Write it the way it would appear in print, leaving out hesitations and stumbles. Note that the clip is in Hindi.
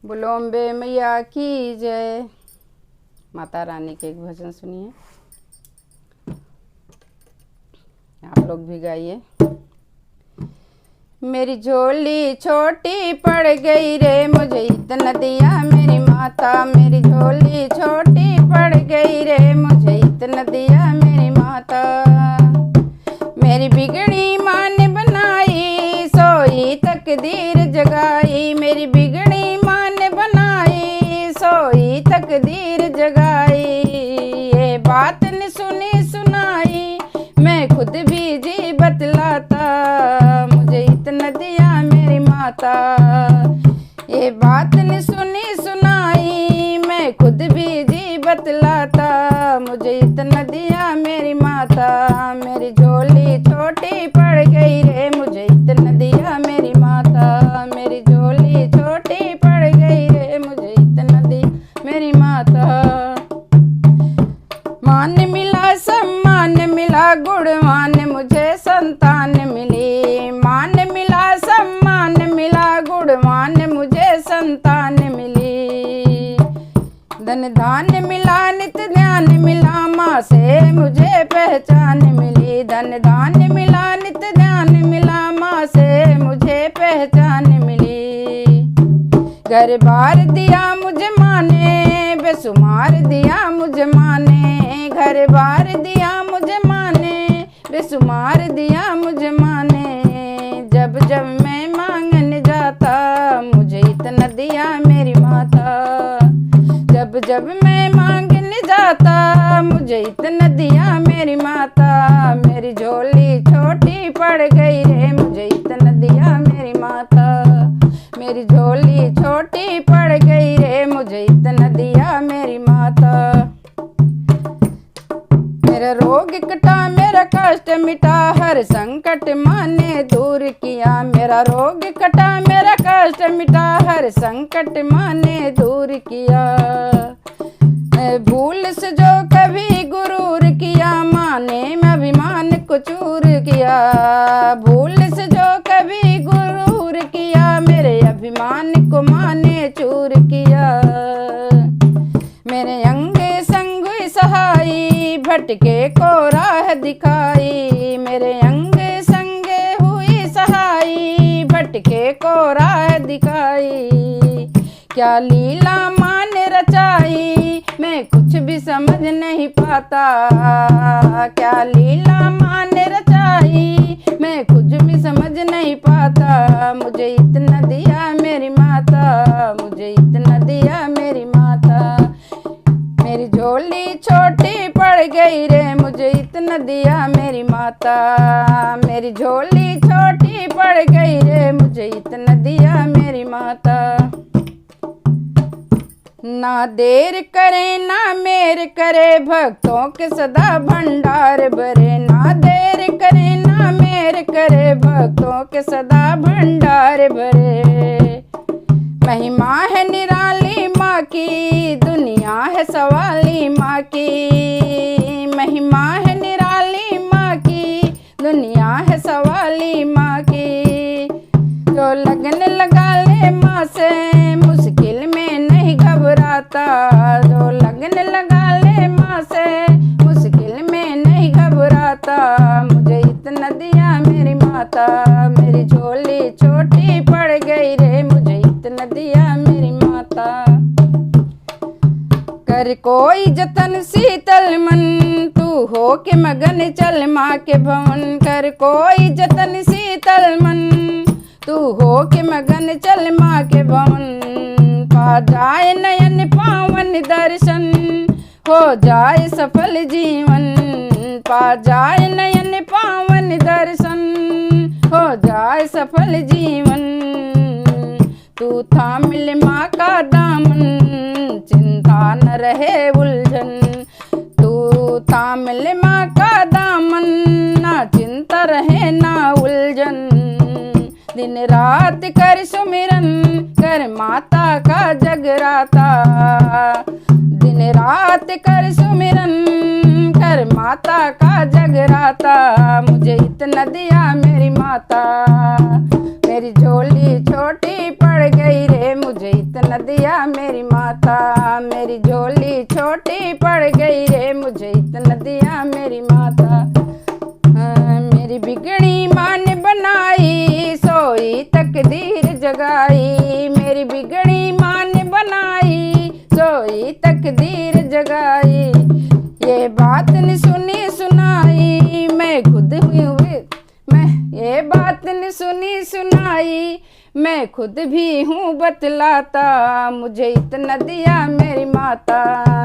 बोलो अम्बे मैया की जय। माता रानी के एक भजन सुनिए, आप लोग भी गाइए। मेरी झोली छोटी पड़ गई रे, मुझे इतना दिया मेरी माता। मेरी झोली छोटी पड़ गई रे, मुझे इतना दिया मेरी माता। मेरी बिगड़ी माँ ने बनाई, सोई तकदीर जगाई। मेरी बिगड़ी माँ ने बनाई, सोई तकदीर जगाई। ये बात न सुनी सुनाई, मैं खुद भी जी बतलाता। मुझे इतना दिया मेरी माता। ये बात न सुनी सुनाई, मैं खुद भी जी बतलाता। मुझे इतना दिया मेरी माता। मेरी झोली छोटी पड़ गई रे, मुझे इतना दिया मेरी माता। मेरी झोली छोटी पड़ गई रे, मुझे इतना दिया मेरी माता। मान मिला सम्मान मिला, गुणवान मुझे संतान मिली। मान मिला सम्मान मिला, गुणवान मुझे संतान मिली। धन धान मिला नित ध्यान मिला, माँ से मुझे पहचान मिली। धन धान मिला नित ध्यान मिला, माँ से मुझे पहचान मिली। घर बार दिया मुझे माँ ने, बेसुमार दिया मुझे माँ ने। घर बार दिया मुझे माँ ने, बेसुमार दिया मुझे माँ ने। जब जब मैं मांगने जाता, मुझे इतना दिया मेरी माता। जब जब मैं मांगने जाता, मुझे इतना दिया मेरी माता। मेरी झोली छोटी पड़ गई रे, मुझे इतना दिया मेरी माता। मेरी झोली छोटी पड़ गई रे, मुझे इतना दिया मेरी माता। मेरा रोग कटा मेरा कष्ट मिटा, हर संकट माँ ने दूर किया। मेरा रोग कटा मेरा कष्ट मिटा, हर संकट माँ ने दूर किया। भूल से जो कभी गुरूर किया, माँ ने अभिमान को चूर किया। भूल से जो कभी गुरूर किया, मेरे अभिमान को माँ ने चूर किया। मेरे अंग संग सहाई, भटके को राह दिखाई। मेरे अंग संग हुई सहाई, भटके को राह दिखाई। क्या लीला माँ ने रचाई, मैं कुछ भी समझ नहीं पाता। क्या लीला माँ ने रचाई, मैं कुछ भी समझ नहीं पाता। मुझे इतना दिया मेरी माता। मुझे इतना दिया मेरी माता। मेरी झोली छोटी पड़ गई रे, मुझे इतना दिया मेरी माता। मेरी झोली छोटी पड़ गई रे, मुझे इतना दिया मेरी माता। ना देर करे ना मेर करे, भक्तों के सदा भंडार भरे। ना देर करे ना मेर करे, भक्तों के सदा भंडार भरे। महिमा है निराली माँ की, दुनिया है सवाली माँ की। महिमा है निराली माँ की, दुनिया है सवाली माँ की। जो लगन लगा ले माँ से, मुश्किल में नहीं घबराता। जो लगन लगा ले माँ से, मुश्किल में नहीं घबराता। मुझे इतना दिया मेरी माता। मेरी झोली छोटी पड़ गई रे, मुझे इतना दिया मेरी माता। कर कोई जतन शीतल मन, तू हो के मगन चल माँ के भवन। कर कोई जतन शीतल मन, तू हो के मगन चल माँ के भवन। पा जाए नयन पावन दर्शन, हो जाए सफल जीवन। पा जाए नयन पावन दर्शन, हो जाए सफल जीवन। तू थाम ले माँ का दामन, चिंता न रहे उलझन। तू थाम ले माँ का दामन, ना चिंता रहे ना उलझन। दिन रात कर सुमिरन, कर माता का जगराता। दिन रात कर सुमिरन, कर माता का जगराता। मुझे इतना दिया मेरी माता। मेरी झोली छोटी पड़ गई रे, मुझे इतना दिया बिगड़ी माँ ने बनाई, सोई तकदीर जगाई। मेरी बिगड़ी माँ ने बनाई, सोई तकदीर जगाई। ये बात न सुनी सुनाई, मैं खुद हुई, मैं ये बात न सुनी सुनाई, मैं खुद भी हूँ बतलाता, मुझे इतना दिया मेरी माता।